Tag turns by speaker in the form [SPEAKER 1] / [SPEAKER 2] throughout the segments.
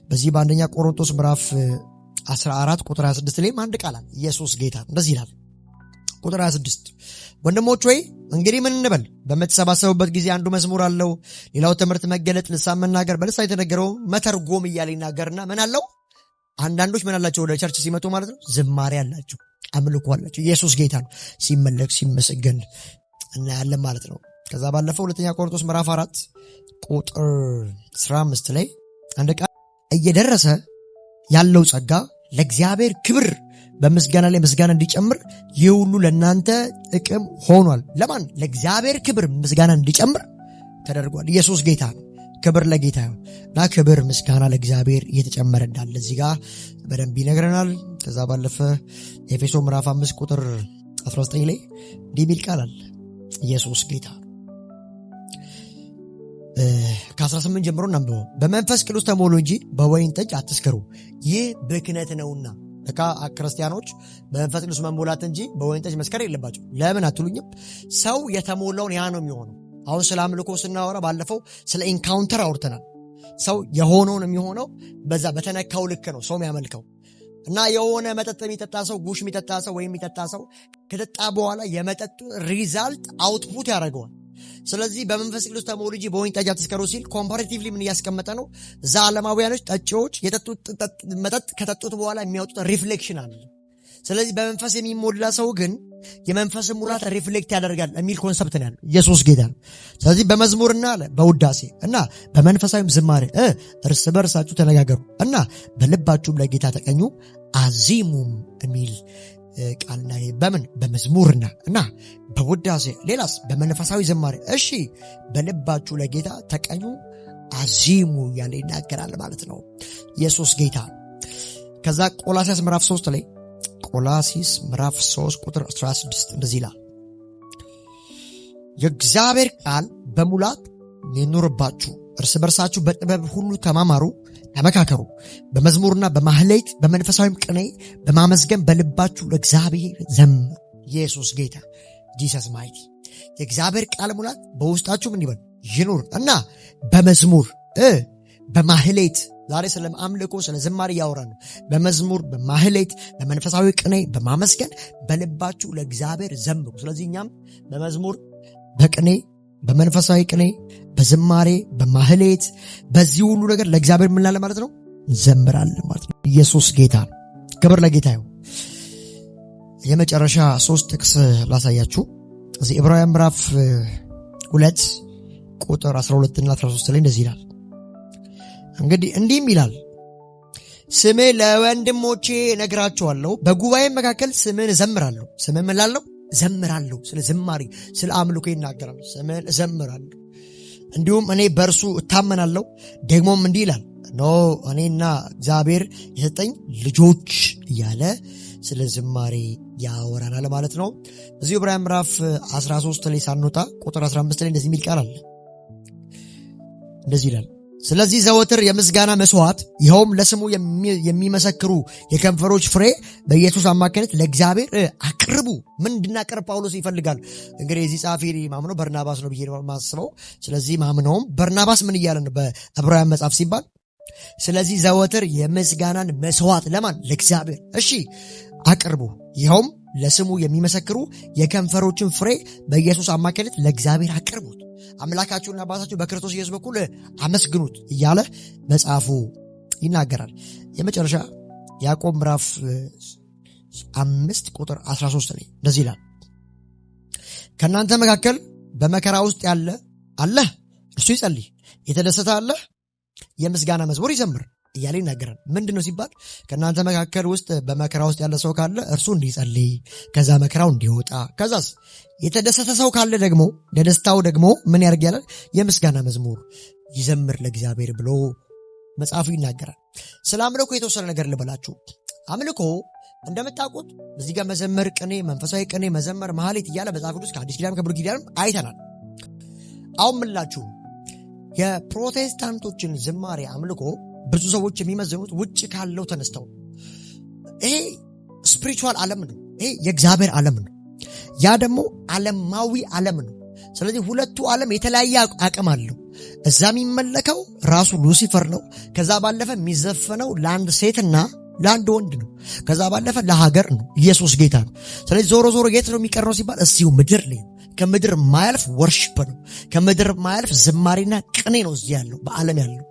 [SPEAKER 1] በዚህ በአንደኛ ቆሮንቶስ ምዕራፍ 14 ቁጥር 26 ላይ አንድ ቃል አለ። ኢየሱስ ጌታ እንደዚህ ይላል። ቁጥር 26 ወንድሞች ሆይ እንግዲህ ምን እንበል? በመተሰባሰቡበት ጊዜ አንዱ መዝሙር አለው፣ ሌላው ትምህርት፣ መገለጥ፣ ልሳን መናገር፣ በልሳን የተነገረው መተርጎም እያለ ይናገርና ምን አለው? አንዳንዶች ምን አላቸው? ወደ ቸርች ሲመጡ ማለት ነው ዝማሬ አላቸው፣ አምልኮ አላቸው። ኢየሱስ ጌታ ነው፣ ሲመለክ ሲመሰገን እናያለን ማለት ነው። ከዛ ባለፈው ሁለተኛ ቆሮንቶስ ምዕራፍ 4 ቁጥር 15 ላይ አንድ ቃል እየደረሰ ያለው ጸጋ ለእግዚአብሔር ክብር በምስጋና ላይ ምስጋና እንዲጨምር ይህ ሁሉ ለእናንተ ጥቅም ሆኗል። ለማን? ለእግዚአብሔር ክብር ምስጋና እንዲጨምር ተደርጓል። ኢየሱስ ጌታ ነው። ክብር ለጌታ ነው እና ክብር ምስጋና ለእግዚአብሔር እየተጨመረ እንዳለ እዚህ ጋር በደንብ ይነግረናል። ከዛ ባለፈ ኤፌሶ ምዕራፍ 5 ቁጥር 19 ላይ እንዲህ የሚል ቃል አለ። ኢየሱስ ጌታ ከ18 ጀምሮ እናንብበው። በመንፈስ ቅዱስ ተሞሉ እንጂ በወይን ጠጅ አትስከሩ፣ ይህ ብክነት ነውና። ለካ ክርስቲያኖች በመንፈስ ቅዱስ መሞላት እንጂ በወይን ጠጅ መስከር የለባቸው። ለምን አትሉኝም? ሰው የተሞላውን ያ ነው የሚሆነው። አሁን ስለ አምልኮ ስናወራ ባለፈው ስለ ኢንካውንተር አውርተናል። ሰው የሆነውን የሚሆነው በዛ በተነካው ልክ ነው ሰው የሚያመልከው። እና የሆነ መጠጥ የሚጠጣ ሰው፣ ጉሽ የሚጠጣ ሰው ወይም የሚጠጣ ሰው ከጠጣ በኋላ የመጠጡ ሪዛልት አውትፑት ያደርገዋል። ስለዚህ በመንፈስ ቅዱስ ተሞሉ እንጂ በወይን ጠጅ አትስከሩ ሲል ኮምፓሬቲቭሊ ምን እያስቀመጠ ነው? እዛ ዓለማውያኖች ጠጪዎች የጠጡት መጠጥ ከጠጡት በኋላ የሚያወጡት ሪፍሌክሽን አለ። ስለዚህ በመንፈስ የሚሞላ ሰው ግን የመንፈስ ሙላት ሪፍሌክት ያደርጋል የሚል ኮንሰፕት ነው ያለው። ኢየሱስ ጌታ ነው። ስለዚህ በመዝሙርና በውዳሴ እና በመንፈሳዊም ዝማሬ እርስ በርሳችሁ ተነጋገሩ እና በልባችሁም ለጌታ ተቀኙ አዚሙም የሚል ቃል ላይ በምን በመዝሙርና እና በውዳሴ ሌላስ በመንፈሳዊ ዝማሬ እሺ በልባችሁ ለጌታ ተቀኙ አዚሙ ያለ ይናገራል ማለት ነው። ኢየሱስ ጌታ። ከዛ ቆላስይስ ምዕራፍ 3 ላይ ቆላስይስ ምዕራፍ 3 ቁጥር 16 እንደዚህ ይላል፣ የእግዚአብሔር ቃል በሙላት ይኑርባችሁ፣ እርስ በርሳችሁ በጥበብ ሁሉ ተማማሩ፣ ተመካከሩ፣ በመዝሙርና በማህሌት በመንፈሳዊም ቅኔ በማመስገን በልባችሁ ለእግዚአብሔር ዘምሩ። ኢየሱስ ጌታ። ጂሰስ ማይቲ። የእግዚአብሔር ቃል ሙላት በውስጣችሁ ምን ይበል ይኑር እና በመዝሙር በማህሌት ዛሬ ስለ አምልኮ ስለ ዝማሬ ያወራን ነው። በመዝሙር በማህሌት በመንፈሳዊ ቅኔ በማመስገን በልባችሁ ለእግዚአብሔር ዘምሩ። ስለዚህ እኛም በመዝሙር በቅኔ በመንፈሳዊ ቅኔ በዝማሬ በማህሌት በዚህ ሁሉ ነገር ለእግዚአብሔር ምን ላለ ማለት ነው ዘምራለን ማለት ነው። ኢየሱስ ጌታ። ክብር ለጌታ ይሁን። የመጨረሻ 3 ጥቅስ ላሳያችሁ። እዚህ ዕብራውያን ምዕራፍ 2 ቁጥር 12 እና 13 ላይ እንደዚህ ይላል። እንግዲህ እንዲህም ይላል፣ ስሜ ለወንድሞቼ ነግራቸዋለሁ፣ በጉባኤ መካከል ስምን እዘምራለሁ። ስምን ምን ላለሁ እዘምራለሁ። ስለ ዝማሬ ስለ አምልኮ ይናገራል። ስምን እዘምራለሁ፣ እንዲሁም እኔ በእርሱ እታመናለሁ። ደግሞም እንዲህ ይላል፣ ኖ እኔና እግዚአብሔር የሰጠኝ ልጆች እያለ ስለ ዝማሬ ያወራናል ማለት ነው። እዚህ ዕብራውያን ምዕራፍ 13 ላይ ሳንወጣ ቁጥር 15 ላይ እንደዚህ የሚል ቃል አለ። እንደዚህ ይላል፣ ስለዚህ ዘወትር የምስጋና መስዋዕት ይኸውም ለስሙ የሚመሰክሩ የከንፈሮች ፍሬ በኢየሱስ አማካኝነት ለእግዚአብሔር አቅርቡ። ምን እንድናቀርብ ጳውሎስ ይፈልጋል? እንግዲህ የዚህ ጻፊ ማምነው በርናባስ ነው ብዬ ማስበው። ስለዚህ ማምነውም በርናባስ ምን እያለ ነው በዕብራውያን መጽሐፍ ሲባል፣ ስለዚህ ዘወትር የምስጋናን መስዋዕት ለማን? ለእግዚአብሔር እሺ አቅርቡ፣ ይኸውም ለስሙ የሚመሰክሩ የከንፈሮችን ፍሬ በኢየሱስ አማካኝነት ለእግዚአብሔር አቅርቡት፣ አምላካችሁና አባታችሁ በክርስቶስ ኢየሱስ በኩል አመስግኑት እያለ መጽሐፉ ይናገራል። የመጨረሻ ያዕቆብ ምዕራፍ 5 ቁጥር 13 ላይ እንደዚህ ይላል፣ ከእናንተ መካከል በመከራ ውስጥ ያለ አለ እርሱ ይጸልይ፣ የተደሰተ አለ የምስጋና መዝሙር ይዘምር እያለ ይናገራል። ምንድነው ሲባል ከእናንተ መካከል ውስጥ በመከራ ውስጥ ያለ ሰው ካለ እርሱ እንዲጸልይ ከዛ መከራው እንዲወጣ፣ ከዛስ የተደሰተ ሰው ካለ ደግሞ ለደስታው ደግሞ ምን ያደርግ ያለ የምስጋና መዝሙር ይዘምር ለእግዚአብሔር ብሎ መጽሐፉ ይናገራል። ስለ አምልኮ የተወሰነ ነገር ልበላችሁ። አምልኮ እንደምታውቁት እዚህ ጋር መዘመር፣ ቅኔ፣ መንፈሳዊ ቅኔ፣ መዘመር፣ መሐሌት እያለ መጽሐፍ ቅዱስ ከአዲስ ኪዳን ከብሉይ ኪዳን አይተናል። አሁን ምላችሁ የፕሮቴስታንቶችን ዝማሬ አምልኮ ብዙ ሰዎች የሚመዝኑት ውጭ ካለው ተነስተው ይሄ ስፒሪቹዋል ዓለም ነው፣ ይሄ የእግዚአብሔር ዓለም ነው፣ ያ ደግሞ ዓለማዊ ዓለም ነው። ስለዚህ ሁለቱ ዓለም የተለያየ አቅም አለው። እዛ የሚመለከው ራሱ ሉሲፈር ነው። ከዛ ባለፈ የሚዘፈነው ለአንድ ሴትና ለአንድ ወንድ ነው። ከዛ ባለፈ ለሀገር ነው። ኢየሱስ ጌታ ነው። ስለዚህ ዞሮ ዞሮ የት ነው የሚቀረው ሲባል እዚሁ ምድር ላይ። ከምድር ማያልፍ ወርሽፕ ነው። ከምድር ማያልፍ ዝማሬና ቅኔ ነው እዚህ ያለው በዓለም ያለው።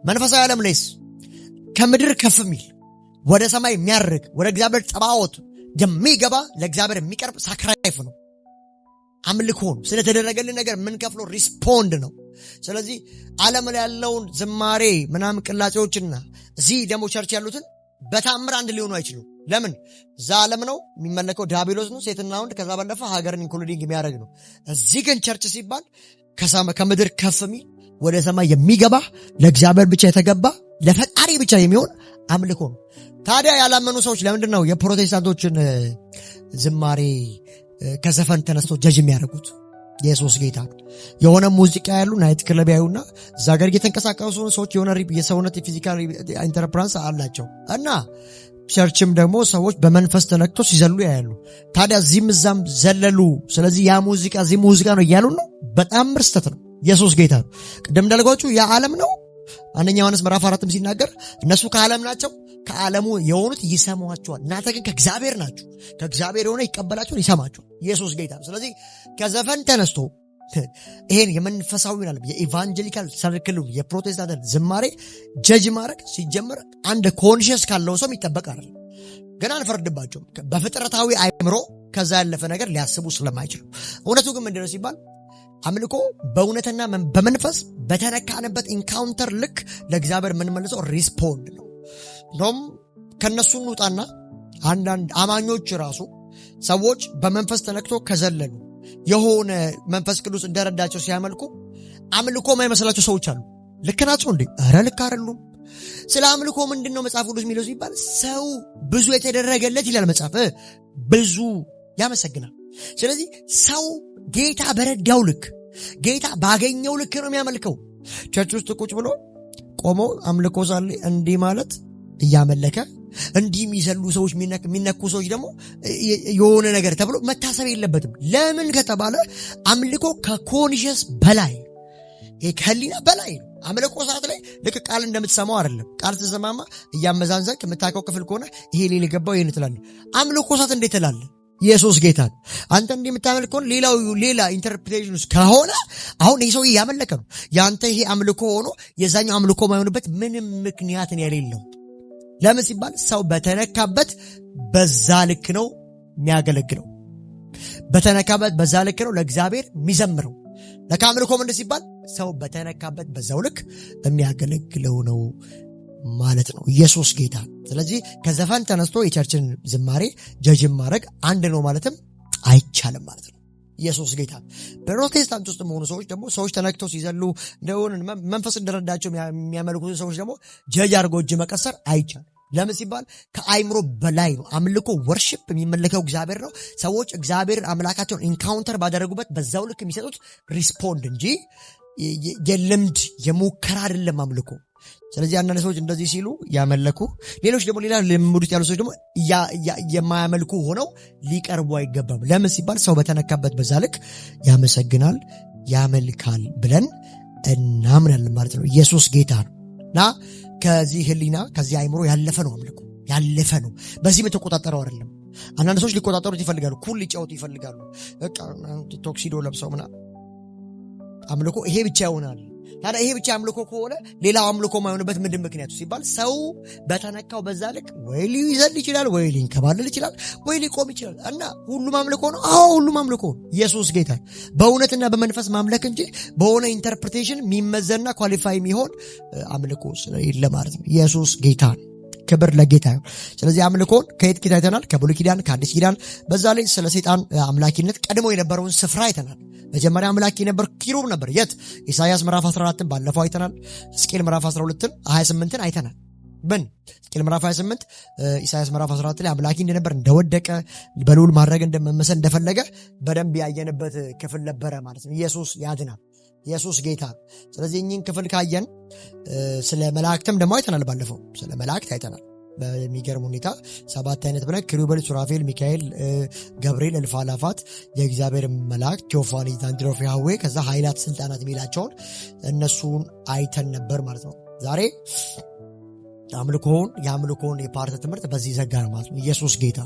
[SPEAKER 1] መንፈሳዊ ዓለም ላይስ ከምድር ከፍ የሚል ወደ ሰማይ የሚያርግ ወደ እግዚአብሔር ጸባዖት የሚገባ ለእግዚአብሔር የሚቀርብ ሳክራይፍ ነው፣ አምልኮ ነው። ስለተደረገልን ነገር የምንከፍለው ሪስፖንድ ነው። ስለዚህ ዓለም ላይ ያለውን ዝማሬ ምናምን ቅላጼዎችና እዚህ ደግሞ ቸርች ያሉትን በታምር አንድ ሊሆኑ አይችሉም። ለምን? እዛ ዓለም ነው የሚመለከው ዲያብሎስ ነው፣ ሴትና ወንድ፣ ከዛ ባለፈ ሀገርን ኢንክሉዲንግ የሚያደርግ ነው። እዚህ ግን ቸርች ሲባል ከምድር ከፍ የሚል ወደ ሰማይ የሚገባ ለእግዚአብሔር ብቻ የተገባ ለፈጣሪ ብቻ የሚሆን አምልኮ ነው። ታዲያ ያላመኑ ሰዎች ለምንድን ነው የፕሮቴስታንቶችን ዝማሬ ከዘፈን ተነስቶ ጀጅ የሚያደርጉት? ኢየሱስ ጌታ ነው። የሆነ ሙዚቃ ያሉ ናይት ክለብ ያዩና እዛ ጋር እየተንቀሳቀሱ ሰዎች የሆነ የሰውነት የፊዚካል ኢንተርፕራንስ አላቸው እና ቸርችም ደግሞ ሰዎች በመንፈስ ተነክቶ ሲዘሉ ያያሉ። ታዲያ እዚህም እዛም ዘለሉ። ስለዚህ ያ ሙዚቃ እዚህ ሙዚቃ ነው እያሉ ነው። በጣም ምርስተት ነው። ኢየሱስ ጌታ ነው። ቅድም እንዳልኳችሁ ያ ዓለም ነው። አንደኛ ዮሐንስ ምዕራፍ 4 ሲናገር እነሱ ከዓለም ናቸው፣ ከዓለሙ የሆኑት ይሰሟቸዋል። እናንተ ግን ከእግዚአብሔር ናችሁ፣ ከእግዚአብሔር የሆነ ይቀበላችኋል፣ ይሰማችኋል። ኢየሱስ ጌታ ነው። ስለዚህ ከዘፈን ተነስቶ ይሄን የመንፈሳዊ ዓለም የኢቫንጀሊካል ሰርክል የፕሮቴስታንት ዝማሬ ጀጅ ማድረግ ሲጀምር አንድ ኮንሽስ ካለው ሰው የሚጠበቅ አይደለም። ገና አንፈርድባቸውም። በፍጥረታዊ አእምሮ ከዛ ያለፈ ነገር ሊያስቡ ስለማይችሉ። እውነቱ ግን ምንድነው ሲባል አምልኮ በእውነትና በመንፈስ በተነካንበት ኢንካውንተር ልክ ለእግዚአብሔር የምንመልሰው ሪስፖንድ ነው። እንደውም ከነሱ እንውጣና አንዳንድ አማኞች ራሱ ሰዎች በመንፈስ ተነክቶ ከዘለሉ የሆነ መንፈስ ቅዱስ እንደረዳቸው ሲያመልኩ አምልኮ የማይመስላቸው ሰዎች አሉ። ልክ ናቸው እንዴ? ኧረ ልክ አይደሉም። ስለ አምልኮ ምንድነው መጽሐፍ ቅዱስ የሚለው ሲባል ሰው ብዙ የተደረገለት ይላል መጽሐፍ፣ ብዙ ያመሰግናል። ስለዚህ ሰው ጌታ በረዳው ልክ ጌታ ባገኘው ልክ ነው የሚያመልከው። ቸርች ውስጥ ቁጭ ብሎ ቆሞ አምልኮ ሳለ እንዲህ ማለት እያመለከ እንዲህ የሚዘሉ ሰዎች የሚነኩ ሰዎች ደግሞ የሆነ ነገር ተብሎ መታሰብ የለበትም። ለምን ከተባለ አምልኮ ከኮንሽስ በላይ ከህሊና በላይ ነው። አምልኮ ሰዓት ላይ ልክ ቃል እንደምትሰማው አይደለም። ቃል ስትሰማማ እያመዛንዘክ የምታውቀው ክፍል ከሆነ ይሄ ሌላ ገባው ይሄን ትላለህ። አምልኮ ሰዓት እንዴት ትላለህ? ኢየሱስ ጌታ ነው። አንተ እንዲህ የምታመልክ ከሆነ ሌላ ኢንተርፕሬቴሽን ውስጥ ከሆነ አሁን ይህ ሰው እያመለከ ነው። ያንተ ይሄ አምልኮ ሆኖ የዛኛው አምልኮ ማይሆንበት ምንም ምክንያት የሌለው። ለምን ሲባል ሰው በተነካበት በዛ ልክ ነው የሚያገለግለው። በተነካበት በዛ ልክ ነው ለእግዚአብሔር የሚዘምረው። ለካምልኮ ምንድን ሲባል ሰው በተነካበት በዛው ልክ የሚያገለግለው ነው ማለት ነው። ኢየሱስ ጌታ። ስለዚህ ከዘፈን ተነስቶ የቸርችን ዝማሬ ጀጅም ማድረግ አንድ ነው ማለትም አይቻልም ማለት ነው። ኢየሱስ ጌታ። በፕሮቴስታንት ውስጥ መሆኑ ሰዎች ደግሞ ሰዎች ተነክተው ሲዘሉ እንደሆነ መንፈስ እንደረዳቸው የሚያመልኩት ሰዎች ደግሞ ጀጅ አድርጎ እጅ መቀሰር አይቻልም። ለምን ሲባል ከአይምሮ በላይ ነው። አምልኮ ወርሺፕ የሚመለከው እግዚአብሔር ነው። ሰዎች እግዚአብሔር አምላካቸውን ኢንካውንተር ባደረጉበት በዛው ልክ የሚሰጡት ሪስፖንድ እንጂ የልምድ የሙከራ አይደለም አምልኮ። ስለዚህ አንዳንድ ሰዎች እንደዚህ ሲሉ ያመለኩ፣ ሌሎች ደግሞ ሌላ ልምድ ያሉ ሰዎች ደግሞ የማያመልኩ ሆነው ሊቀርቡ አይገባም። ለምን ሲባል ሰው በተነካበት በዛ ልክ ያመሰግናል፣ ያመልካል ብለን እናምናለን ማለት ነው። ኢየሱስ ጌታ ነው እና ከዚህ ህሊና ከዚህ አይምሮ ያለፈ ነው አምልኮ፣ ያለፈ ነው። በዚህ በተቆጣጠረው አይደለም። አንዳንድ ሰዎች ሊቆጣጠሩት ይፈልጋሉ፣ ኩል ሊጫወቱ ይፈልጋሉ። በቃ ቶክሲዶ ለብሰው ምናምን አምልኮ ይሄ ብቻ ይሆናል። ታዲያ ይሄ ብቻ አምልኮ ከሆነ ሌላው አምልኮ ማይሆንበት ምንድን ምክንያቱ ሲባል ሰው በተነካው በዛ ልክ ወይ ሊዘል ይችላል፣ ወይ ሊንከባለል ይችላል፣ ወይ ሊቆም ይችላል። እና ሁሉም አምልኮ ነው። አዎ ሁሉም አምልኮ ነው። ኢየሱስ ጌታ። በእውነትና በመንፈስ ማምለክ እንጂ በሆነ ኢንተርፕሬቴሽን የሚመዘንና ኳሊፋይ የሚሆን አምልኮ ስለሌለ ማለት ነው። ኢየሱስ ጌታ። ክብር ለጌታ ይሁን። ስለዚህ አምልኮን ከየት ኪዳን አይተናል? ከብሉይ ኪዳን፣ ከአዲስ ኪዳን። በዛ ላይ ስለ ሰይጣን አምላኪነት ቀድሞ የነበረውን ስፍራ አይተናል። መጀመሪያ አምላኪ ነበር፣ ኪሩብ ነበር። የት? ኢሳይያስ ምዕራፍ 14 ባለፈው አይተናል። ሕዝቅኤል ምዕራፍ 12 28 አይተናል። ሕዝቅኤል ምዕራፍ 28 ኢሳይያስ ምዕራፍ 14 ላይ አምላኪ እንደነበር፣ እንደወደቀ በልዑል ማድረግ እንደመመሰል እንደፈለገ በደንብ ያየንበት ክፍል ነበረ ማለት ነው። ኢየሱስ ያድናል። ኢየሱስ ጌታ። ስለዚህ እኚህን ክፍል ካየን ስለ መላእክትም ደግሞ አይተናል። ባለፈው ስለ መላእክት አይተናል። በሚገርም ሁኔታ 7 አይነት ብለን ኪሩቤል፣ ሱራፌል፣ ሚካኤል፣ ገብርኤል፣ እልፍ አእላፋት የእግዚአብሔር መላእክት፣ ቴዎፋኒ፣ አንድሮፍ፣ ያህዌ ከዛ ኃይላት፣ ስልጣናት የሚላቸውን እነሱን አይተን ነበር ማለት ነው። ዛሬ የአምልኮውን የፓርት ትምህርት በዚህ ዘጋ ነው ማለት ነው። ኢየሱስ ጌታ